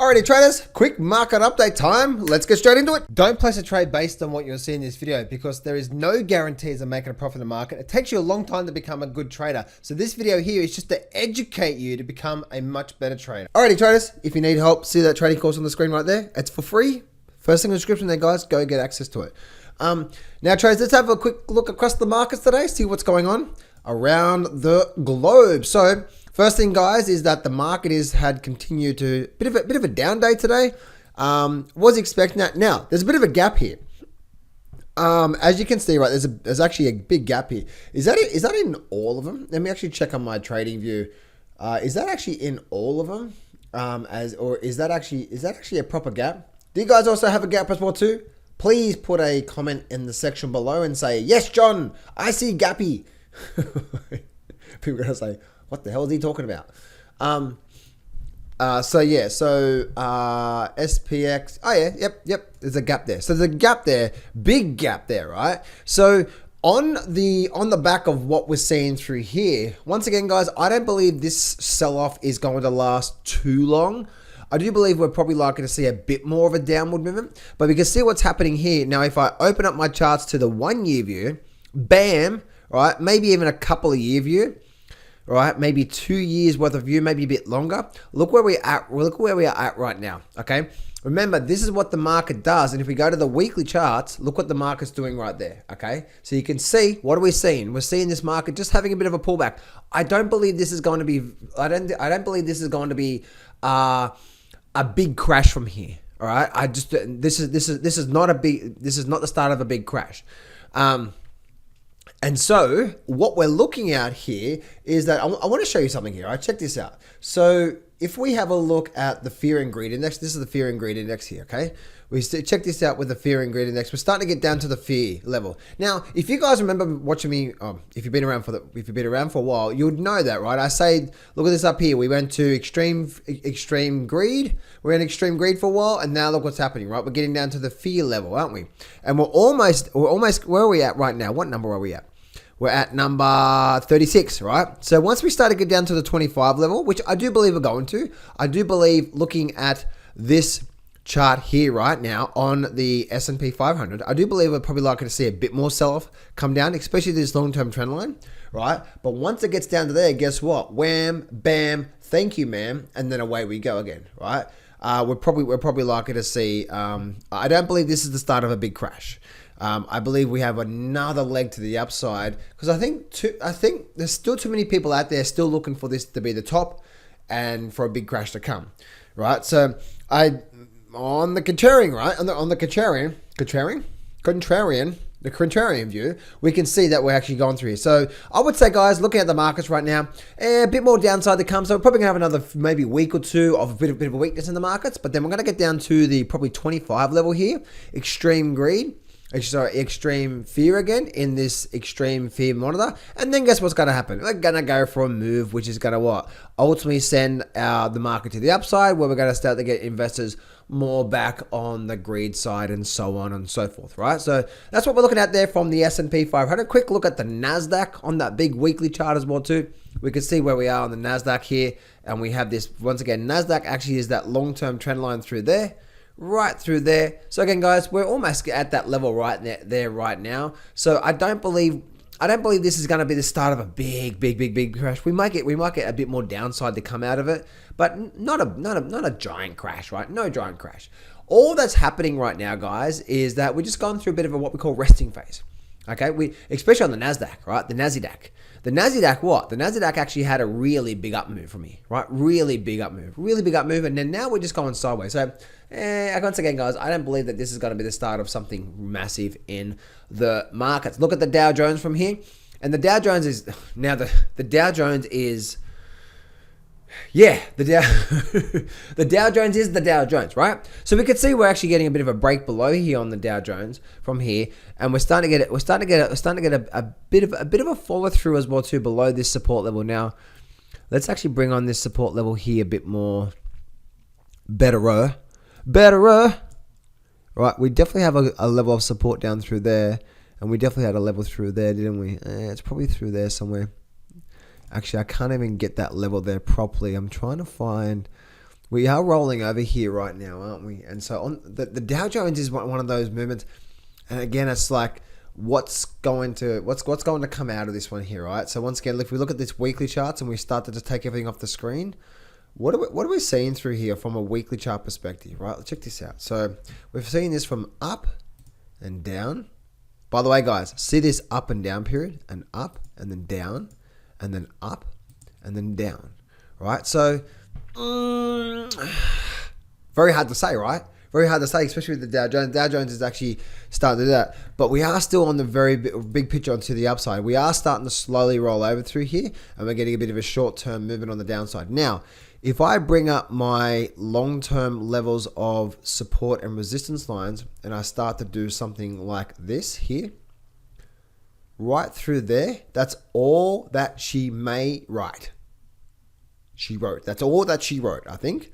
Alrighty traders, quick market update time. Let's get straight into it. Don't place a trade based on what you're seeing in this video because there is no guarantees of making a profit in the market. It takes you a long time to become a good trader. So this video here is just to educate you to become a much better trader. Alrighty traders, if you need help, see that trading course on the screen right there. It's for free. First thing in the description there, guys. Go get access to it. Now traders, let's have a quick look across the markets today, see what's going on around the globe. So first thing, guys, is that the market had continued to bit of a down day today. Was expecting that. Now there's a bit of a gap here. As you can see, right, there's actually a big gap here. Is that in all of them? Let me actually check on my trading view. Is that actually in all of them? Or is that actually a proper gap? Do you guys also have a gap as well too? Please put a comment in the section below and say, yes, John, I see gappy. People are gonna say, what the hell is he talking about? SPX. Oh yeah, yep. There's a gap there. So there's a gap there, big gap there, right? So on the back of what we're seeing through here, once again, guys, I don't believe this sell-off is going to last too long. I do believe we're probably likely to see a bit more of a downward movement, but we can see what's happening here. Now, if I open up my charts to the 1 year view, bam, right? Maybe even a couple of year view. Right, maybe 2 years worth of view, maybe a bit longer. Look where we are at right now. Okay, remember, this is what the market does, and if we go to the weekly charts, look what the market's doing right there. Okay, so you can see, what are we seeing? We're seeing this market just having a bit of a pullback. I don't believe this is going to be. I don't believe this is going to be a big crash from here. All right, this is not the start of a big crash. And so what we're looking at here is that I want to show you something here. All right, check this out. So if we have a look at the fear and greed index, this is the fear and greed index here. Okay, we check this out with the fear and greed index. We're starting to get down to the fear level. Now, if you guys remember watching me, if you've been around for a while, you would know that, right? I say, look at this up here. We went to extreme greed. We're in extreme greed for a while, and now look what's happening, right? We're getting down to the fear level, aren't we? And we're almost. Where are we at right now? What number are we at? We're at number 36, right? So once we start to get down to the 25 level, which I do believe we're going to, I do believe looking at this chart here right now on the S&P 500, I do believe we're probably likely to see a bit more sell-off come down, especially this long-term trend line, right? But once it gets down to there, guess what? Wham, bam, thank you, ma'am, and then away we go again, right? We're probably likely to see. I don't believe this is the start of a big crash. I believe we have another leg to the upside because I think there's still too many people out there still looking for this to be the top and for a big crash to come, right? So on the contrarian, right? On the contrarian view, we can see that we're actually going through here. So I would say, guys, looking at the markets right now, a bit more downside to come. So we're probably gonna have another maybe week or two of a bit of a weakness in the markets, but then we're gonna get down to the probably 25 level here, extreme greed. Sorry, extreme fear again in this extreme fear monitor. And then guess what's going to happen? We're going to go for a move, which is going to what? Ultimately send the market to the upside, where we're going to start to get investors more back on the greed side and so on and so forth, right? So that's what we're looking at there from the S&P 500. Quick look at the Nasdaq on that big weekly chart as well too. We can see where we are on the Nasdaq here. And we have this, once again, Nasdaq actually is that long-term trend line through there. Right through there. So again, guys, we're almost at that level right there right now. So I don't believe this is going to be the start of a big crash. We might get a bit more downside to come out of it, but not a giant crash, right? No giant crash. All that's happening right now, guys, is that we're just going through a bit of what we call resting phase. Okay, especially on the Nasdaq, right? The Nasdaq. The Nasdaq actually had a really big up move from here, right? Really big up move, and then now we're just going sideways. So, once again, guys, I don't believe that this is going to be the start of something massive in the markets. Look at the Dow Jones from here, and the Dow Jones is now the Dow Jones is. Yeah, the Dow Jones is the Dow Jones, right? So we could see we're actually getting a bit of a break below here on the Dow Jones from here, and we're starting to get a bit of a follow through as well too below this support level. Now, let's actually bring on this support level here a bit more better. Right, we definitely have a level of support down through there, and we definitely had a level through there, didn't we? It's probably through there somewhere. Actually, I can't even get that level there properly. I'm trying to find we are rolling over here right now, aren't we? And so on the Dow Jones is one of those movements. And again, it's like, what's going to come out of this one here, right? So once again, if we look at this weekly charts and we start to just take everything off the screen, what are we seeing through here from a weekly chart perspective, right? Let's check this out. So we've seen this from up and down. By the way, guys, see this up and down period, and up and then down and then up and then down, right? So very hard to say, right? Very hard to say, especially with the Dow Jones. Dow Jones is actually starting to do that. But we are still on the very big picture onto the upside. We are starting to slowly roll over through here, and we're getting a bit of a short-term movement on the downside. Now, if I bring up my long-term levels of support and resistance lines, and I start to do something like this here, right through there, that's all that she may write. She wrote. That's all that she wrote, I think.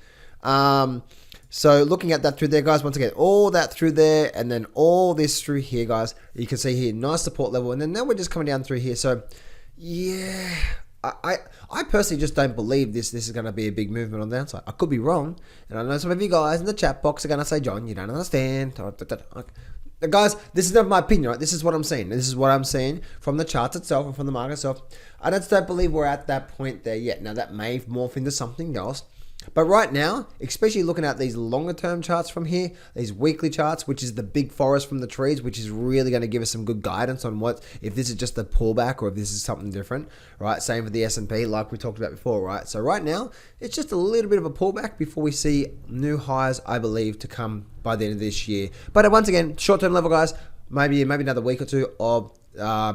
So looking at that through there, guys, once again, all that through there, and then all this through here, guys, you can see here, nice support level. And then now we're just coming down through here. So yeah, I personally just don't believe this is going to be a big movement on the downside. I could be wrong. And I know some of you guys in the chat box are going to say, John, you don't understand. Guys, this is not my opinion, right? This is what I'm saying. This is what I'm saying from the charts itself and from the market itself. I just don't believe we're at that point there yet. Now, that may morph into something else. But right now, especially looking at these longer term charts from here, these weekly charts, which is the big forest from the trees, which is really going to give us some good guidance on what, if this is just a pullback or if this is something different, right? Same for the S&P, like we talked about before, right? So right now, it's just a little bit of a pullback before we see new highs, I believe, to come by the end of this year. But once again, short-term level, guys, maybe another week or two of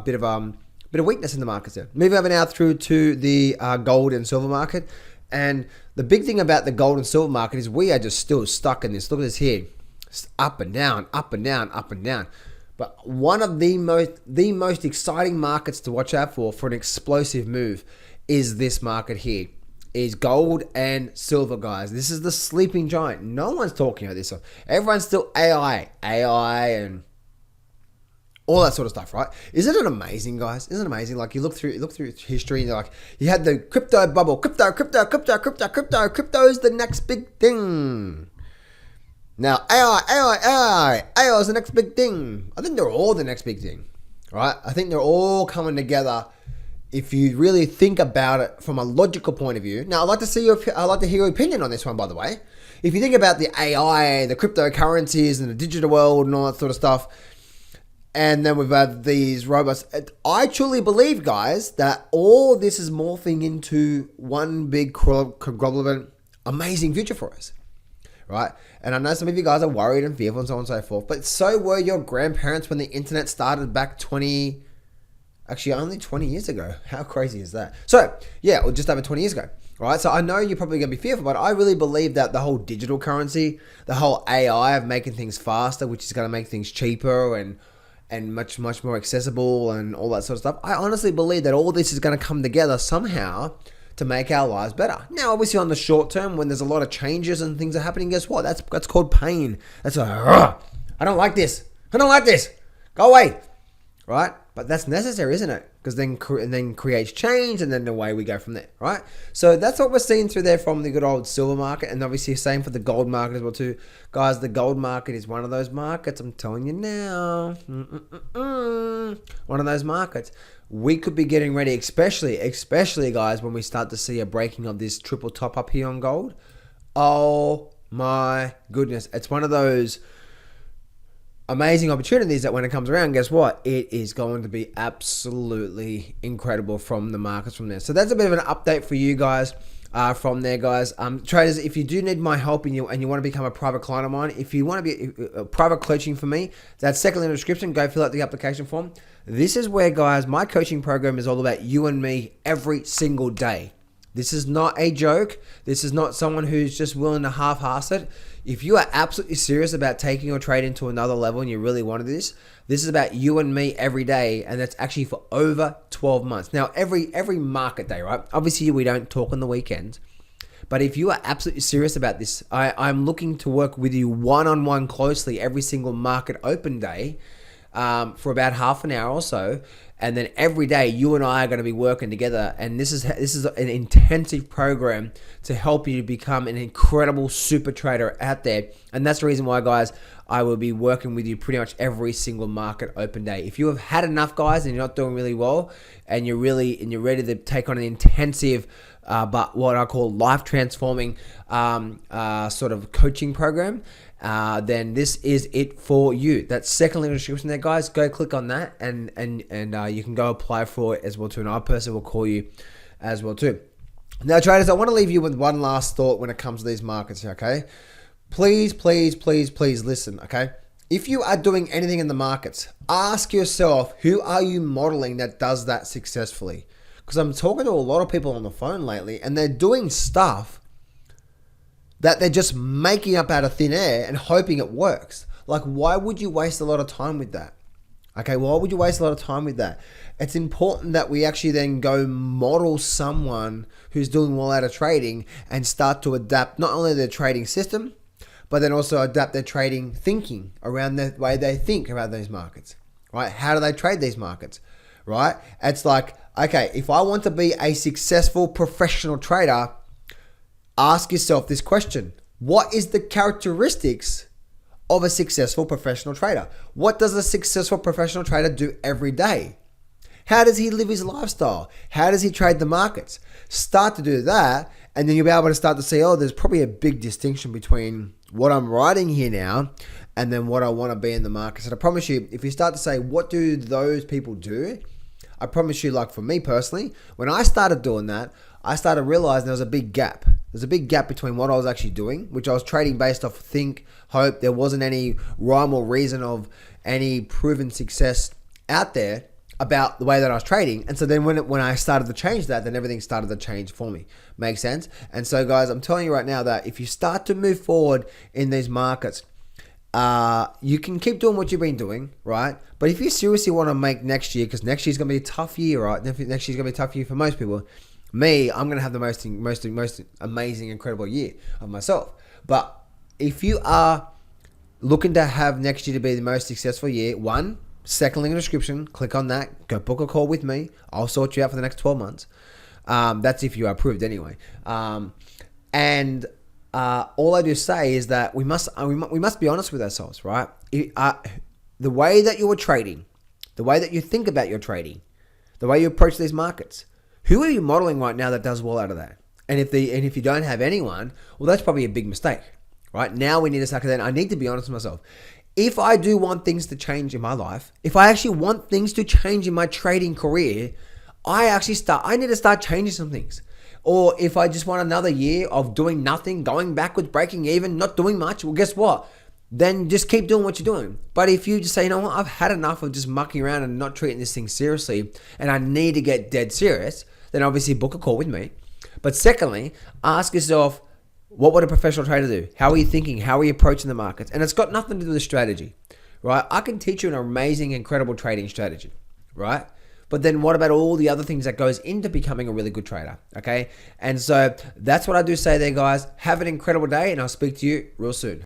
bit of weakness in the markets there. Moving over now through to the gold and silver market. And the big thing about the gold and silver market is we are just still stuck in this. Look at this here. Just up and down, up and down, up and down. But one of the most exciting markets to watch out for an explosive move is this market here. Is gold and silver, guys. This is the sleeping giant. No one's talking about this. Everyone's still AI and all that sort of stuff, right? Isn't it amazing, guys? Isn't it amazing? Like you look through history and you're like, you had the crypto bubble, crypto is the next big thing. Now AI is the next big thing. I think they're all the next big thing, right? I think they're all coming together. If you really think about it from a logical point of view. Now, I'd like to hear your opinion on this one, by the way. If you think about the AI, the cryptocurrencies, and the digital world and all that sort of stuff. And then we've had these robots. I truly believe, guys, that all this is morphing into one big conglomerate, amazing future for us, right? And I know some of you guys are worried and fearful and so on and so forth, but so were your grandparents when the internet started back only 20 years ago. How crazy is that? So, yeah, or just over 20 years ago, right? So I know you're probably going to be fearful, but I really believe that the whole digital currency, the whole AI of making things faster, which is going to make things cheaper and much more accessible and all that sort of stuff. I honestly believe that all this is going to come together somehow to make our lives better. Now, obviously on the short term, when there's a lot of changes and things are happening, guess what? That's called pain. That's I don't like this. I don't like this. Go away. Right? But that's necessary, isn't it? Because then creates change, and then away we go from there, right? So that's what we're seeing through there from the good old silver market, and obviously same for the gold market as well too. Guys, the gold market is one of those markets, I'm telling you now. One of those markets. We could be getting ready, especially guys, when we start to see a breaking of this triple top up here on gold. Oh my goodness. It's one of those amazing opportunities that when it comes around, guess what? It is going to be absolutely incredible from the markets from there. So that's a bit of an update for you guys from there, guys. Traders, if you do need my help and you want to become a private client of mine, if you want to be a private coaching for me, that's second in the description. Go fill out the application form. This is where, guys, my coaching program is all about you and me every single day. This is not a joke. This is not someone who's just willing to half-ass it. If you are absolutely serious about taking your trading to another level and you really wanted this is about you and me every day, and that's actually for over 12 months. Now, every market day, right? Obviously, we don't talk on the weekends. But if you are absolutely serious about this, I'm looking to work with you one-on-one closely every single market open day for about half an hour or so. And then every day you and I are going to be working together. And this is an intensive program to help you become an incredible super trader out there. And that's the reason why, guys, I will be working with you pretty much every single market open day. If you have had enough, guys, and you're not doing really well, and you're ready to take on an intensive but what I call life transforming sort of coaching program, then this is it for you. That second link in the description there, guys. Go click on that, and you can go apply for it as well too. And I personally will call you as well too. Now, traders, I want to leave you with one last thought when it comes to these markets. Okay, please listen. Okay, if you are doing anything in the markets, ask yourself, who are you modeling that does that successfully? Because I'm talking to a lot of people on the phone lately, and they're doing stuff that they're just making up out of thin air and hoping it works. Like, why would you waste a lot of time with that? Okay, why would you waste a lot of time with that? It's important that we actually then go model someone who's doing well out of trading and start to adapt not only their trading system, but then also adapt their trading thinking around the way they think about these markets, right? How do they trade these markets, right? It's like, okay, if I want to be a successful professional trader, ask yourself this question. What is the characteristics of a successful professional trader? What does a successful professional trader do every day? How does he live his lifestyle? How does he trade the markets? Start to do that, and then you'll be able to start to see, oh, there's probably a big distinction between what I'm writing here now and then what I want to be in the markets. And I promise you, if you start to say, what do those people do? I promise you, like for me personally, when I started doing that, I started realizing there was a big gap. There's a big gap between what I was actually doing, which I was trading based off think, hope. There wasn't any rhyme or reason of any proven success out there about the way that I was trading. And so then when I started to change that, then everything started to change for me. Make sense? And so, guys, I'm telling you right now that if you start to move forward in these markets, you can keep doing what you've been doing, right? But if you seriously want to make next year, because next year's going to be a tough year, right? Next year's going to be a tough year for most people. Me, I'm going to have the most amazing, incredible year of myself. But if you are looking to have next year to be the most successful year, second link in the description, click on that, go book a call with me. I'll sort you out for the next 12 months. That's if you are approved anyway. All I do say is that we must be honest with ourselves, right? The way that you are trading, the way that you think about your trading, the way you approach these markets, who are you modeling right now that does well out of that? And if you don't have anyone, well, that's probably a big mistake, right? Now we need to start. Then I need to be honest with myself. If I do want things to change in my life, if I actually want things to change in my trading career, I need to start changing some things. Or if I just want another year of doing nothing, going backwards, breaking even, not doing much, well, guess what? Then just keep doing what you're doing. But if you just say, you know what, I've had enough of just mucking around and not treating this thing seriously, and I need to get dead serious, then obviously book a call with me. But secondly, ask yourself, what would a professional trader do? How are you thinking? How are you approaching the markets? And it's got nothing to do with strategy, right? I can teach you an amazing, incredible trading strategy, right? But then what about all the other things that goes into becoming a really good trader, okay? And so that's what I do say there, guys. Have an incredible day, and I'll speak to you real soon.